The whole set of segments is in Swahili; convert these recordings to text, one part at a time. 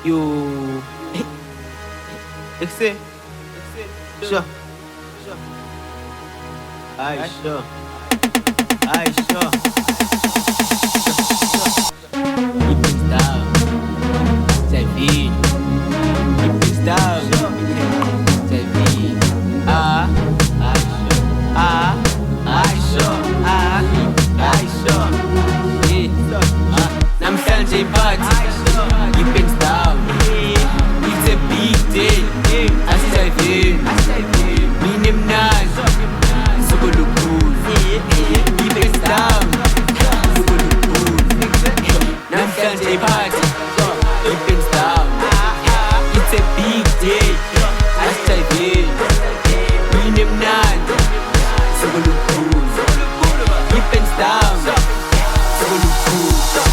You. Exe. Sure. Aye, sure. Aye, sure. Pensdown. Aybeel. Pensdown. Aybeel. Aye, sure. Aye, sure. Aye, sure. Namhlanje party. Pensdown. It's a big day. Aybeel. Mina mnandi. Sukulukhulu. Pensdown. Sukulukhulu. Namhlanje party. Pensdown. It's a big day. Aybeel. Mina mnandi. Sukulukhulu. Pensdown. Sukulukhulu.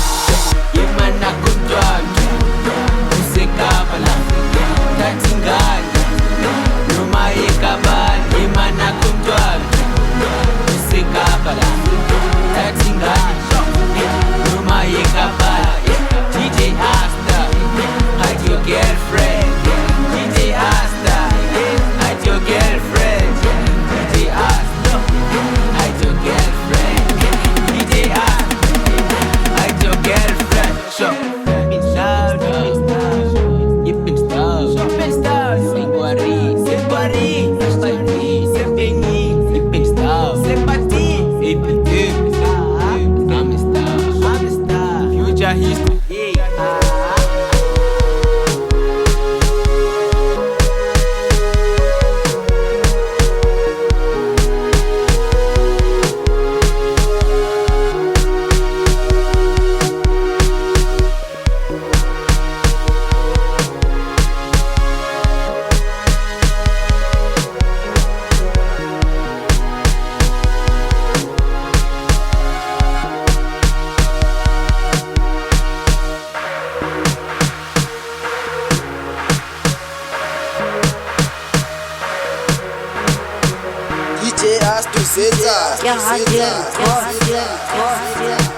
Yemana kuntwana. Usekabala. Tatingana. Noma ekabala. Yemana kuntwana. Usekabala. Tatingana. Noma ekabala. DJ Astar. Hide your girlfriend. DJ Astar. Hide your girlfriend. DJ Astar. Hide your girlfriend. DJ Astar. Hide your girlfriend. Sure. Pensdown. Sem guari. Sem penny. Pensdown. Sem bati. I'm a star. Future history. DJ Astar, Yeah, I did.